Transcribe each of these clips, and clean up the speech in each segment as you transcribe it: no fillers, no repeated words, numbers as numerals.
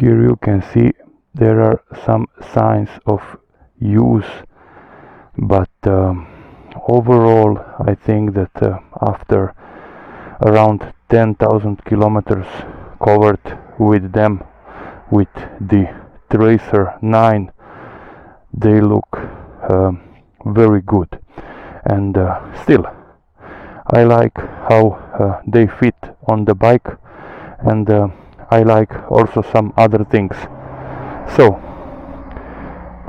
Here you can see there are some signs of use, but overall I think that after around 10,000 kilometers covered with them, with the Tracer 9, they look very good. And still I like how they fit on the bike, and I like also some other things. So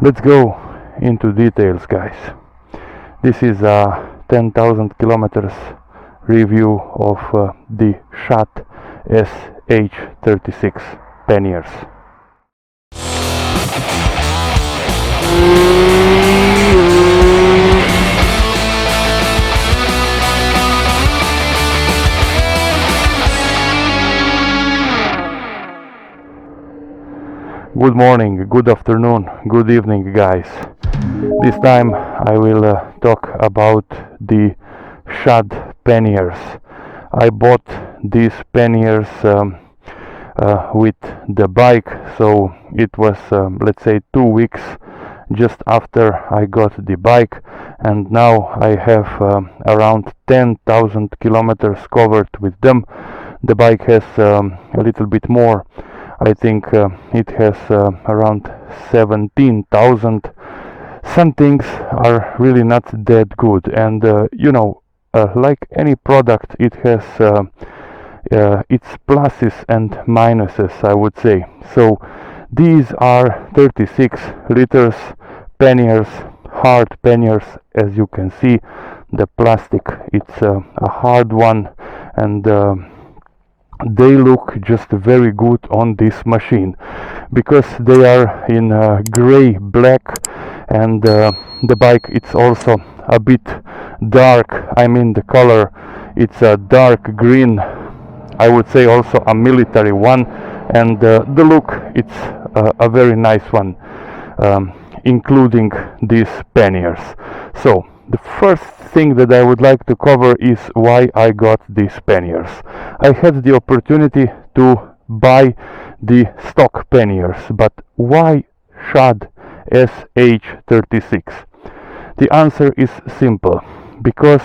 let's go into details, guys. This is a 10,000 kilometers review of the Shad SH36 Panniers. Good morning, good afternoon, good evening, guys. This time I will talk about the Shad Panniers. I bought these panniers with the bike, so it was let's say 2 weeks just after I got the bike, and now I have around 10,000 kilometers covered with them. The bike has a little bit more. I think it has around 17,000. Some things are really not that good, and you know, like any product, it has its pluses and minuses, I would say. So these are 36 liters panniers, hard panniers, as you can see. The plastic, it's a hard one, and they look just very good on this machine because they are in gray black, and the bike, it's also a bit dark. I mean, the color, it's a dark green, I would say also a military one, and the look, it's a very nice one, including these panniers. So the first thing that I would like to cover is why I got these panniers. I had the opportunity to buy the stock panniers, but why Shad SH36? The answer is simple: because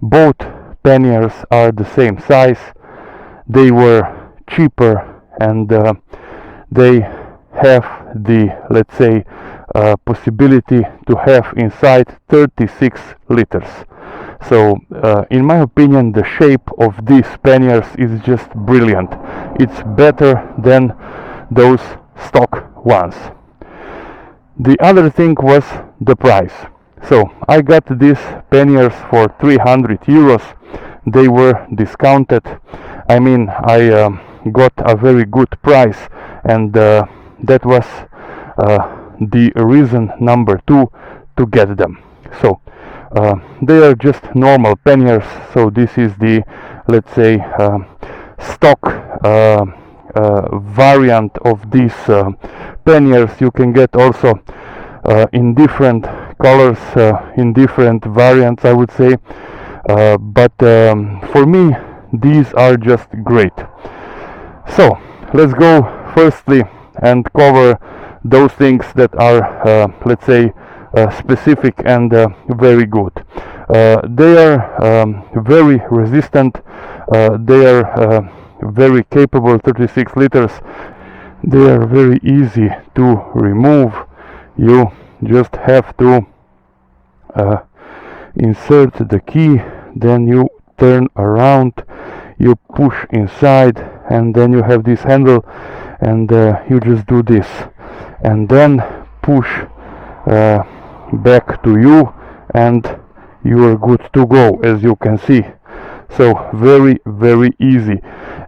both panniers are the same size, they were cheaper, and they have the, let's say, possibility to have inside 36 liters. So in my opinion, the shape of these panniers is just brilliant. It's better than those stock ones. The other thing was the price. So I got these panniers for 300 euros. They were discounted. I mean, I got a very good price, and that was the reason number 2 to get them. So they are just normal panniers. So this is the, let's say, stock variant of these panniers. You can get also in different colors, in different variants, I would say, but for me these are just great. So let's go firstly and cover those things that are let's say specific and very good. They are very resistant, they are very capable, 36 liters. They are very easy to remove. You just have to insert the key, then you turn around, you push inside, and then you have this handle, and you just do this, and then push back to you, and you are good to go, as you can see. So very, very easy.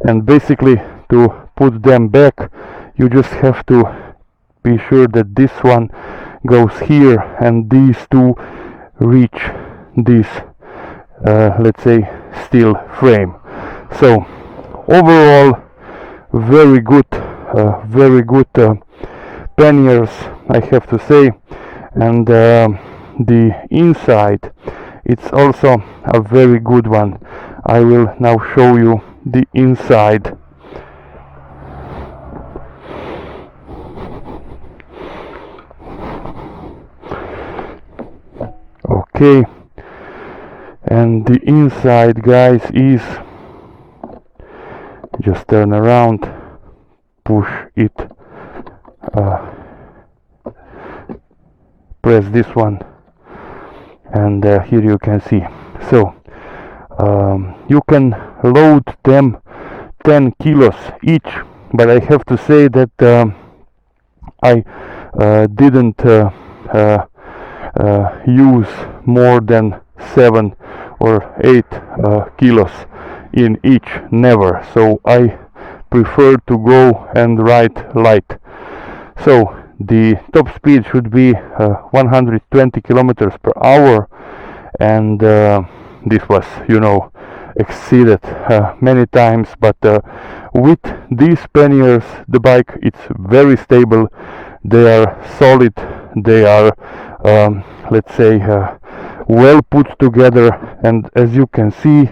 And basically, to put them back, you just have to be sure that this one goes here and these two reach this let's say steel frame. So overall, very good panniers, I have to say. And the inside, it's also a very good one. I will now show you the inside. okay. And the inside, guys, is just turn around, push it, press this one, and here you can see. So you can load them 10 kilos each, but I have to say that I didn't use more than 7 or 8 kilos in each, never. So I prefer to go and ride light. So the top speed should be 120 kilometers per hour, and this was, you know, exceeded many times, but with these panniers the bike, it's very stable, they are solid, they are let's say well put together, and as you can see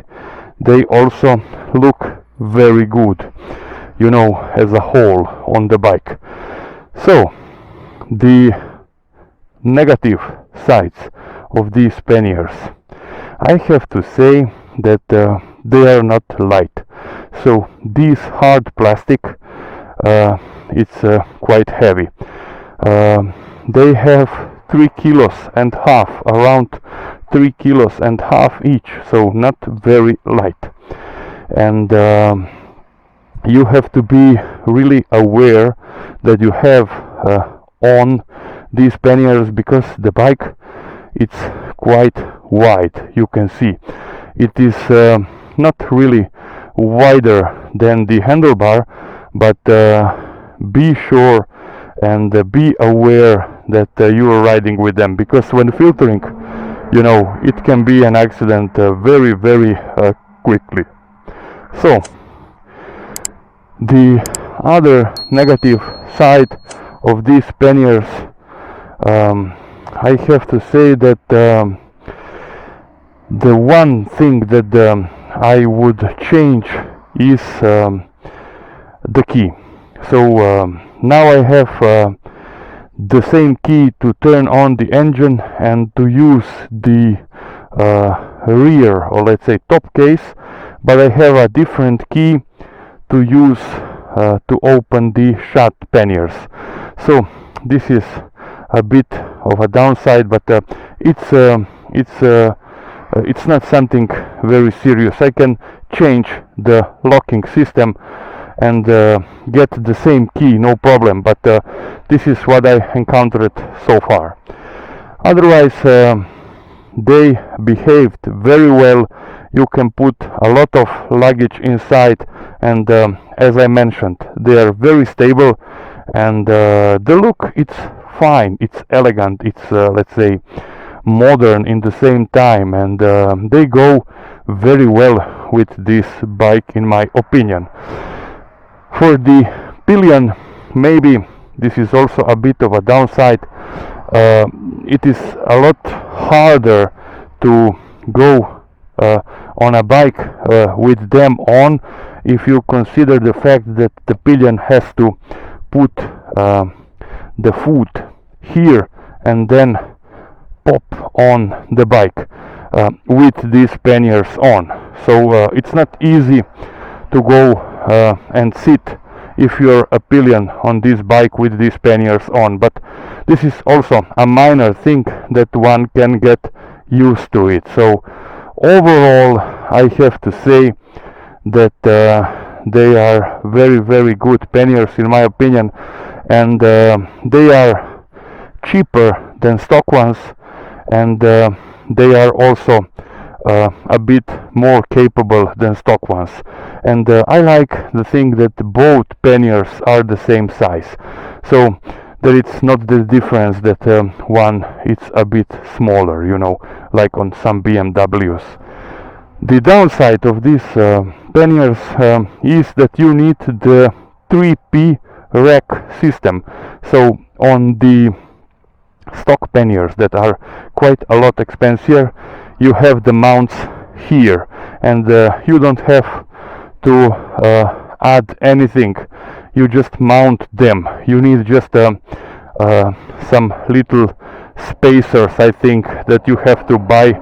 they also look very good, you know, as a whole on the bike. So the negative sides of these panniers, I have to say that they are not light. So this hard plastic, it's quite heavy. They have 3.5 kilos, around 3.5 kilos each, so not very light. And you have to be really aware that you have on these panniers, because the bike, it's quite wide. You can see it is not really wider than the handlebar, but be sure and be aware that you are riding with them, because when filtering, you know, it can be an accident very quickly. So the other negative side of these panniers, I have to say that the one thing that I would change is the key. So now I have the same key to turn on the engine and to use the rear, or let's say top case, but I have a different key to use to open the Shad panniers. So this is a bit of a downside, but it's not something very serious. I can change the locking system and get the same key, no problem, but this is what I encountered so far. Otherwise they behaved very well. You can put a lot of luggage inside, and as I mentioned, they are very stable, and the look, it's fine, it's elegant, it's let's say modern in the same time, and they go very well with this bike, in my opinion. For the pillion, maybe this is also a bit of a downside. It is a lot harder to go on a bike with them on, if you consider the fact that the pillion has to put the foot here and then pop on the bike with these panniers on. So it's not easy to go and sit if you're a pillion on this bike with these panniers on, but this is also a minor thing that one can get used to it. So overall, I have to say that they are very good panniers, in my opinion, and they are cheaper than stock ones, and they are also a bit more capable than stock ones. And I like the thing that both panniers are the same size, so that it's not the difference that one is a bit smaller, you know, like on some BMWs. The downside of these panniers is that you need the 3P rack system. So on the stock panniers that are quite a lot expensive, you have the mounts here, and you don't have to add anything, you just mount them. You need just some little spacers, I think, that you have to buy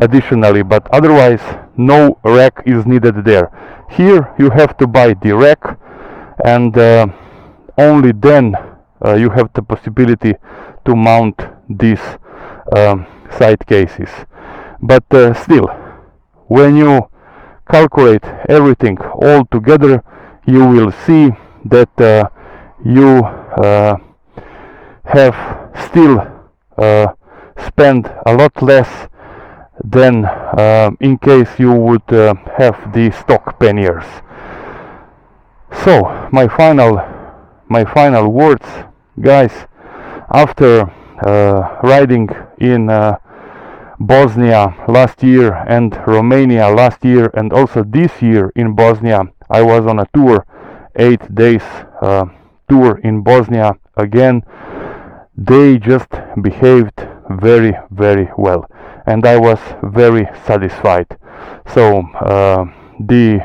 additionally, but otherwise no rack is needed there. Here you have to buy the rack, and only then you have the possibility to mount these side cases. But still, when you calculate everything all together, you will see that you have still spent a lot less than in case you would have the stock panniers. So my final words, guys, after riding in Bosnia last year and Romania last year, and also this year in Bosnia, I was on a tour, 8 days tour in Bosnia again. They just behaved very, very well, and I was very satisfied. So the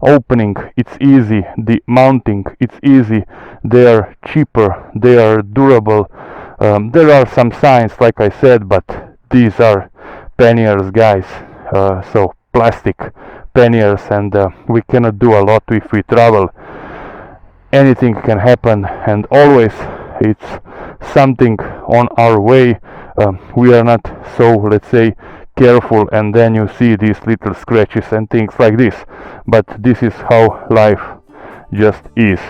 opening, it's easy, the mounting, it's easy, they are cheaper, they are durable. There are some signs, like I said, but these are panniers, guys, so plastic panniers, and we cannot do a lot if we travel. Anything can happen, and always it's something on our way. We are not so, let's say, careful, and then you see these little scratches and things like this. But this is how life just is.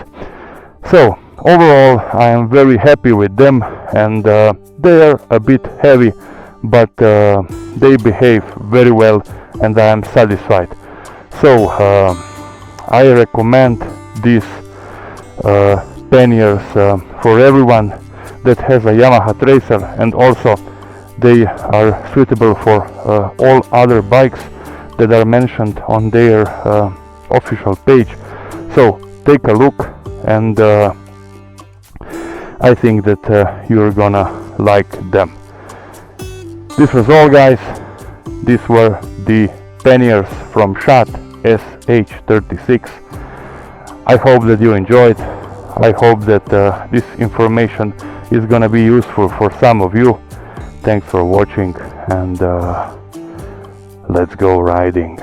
So overall, I am very happy with them, and they are a bit heavy, but they behave very well, and I am satisfied. So I recommend these panniers for everyone that has a Yamaha Tracer, and also they are suitable for all other bikes that are mentioned on their official page. So take a look, and I think that you're gonna like them. This was all, guys. These were the panniers from Shad SH36. I hope that you enjoyed. I hope that this information is gonna be useful for some of you. Thanks for watching, and let's go riding.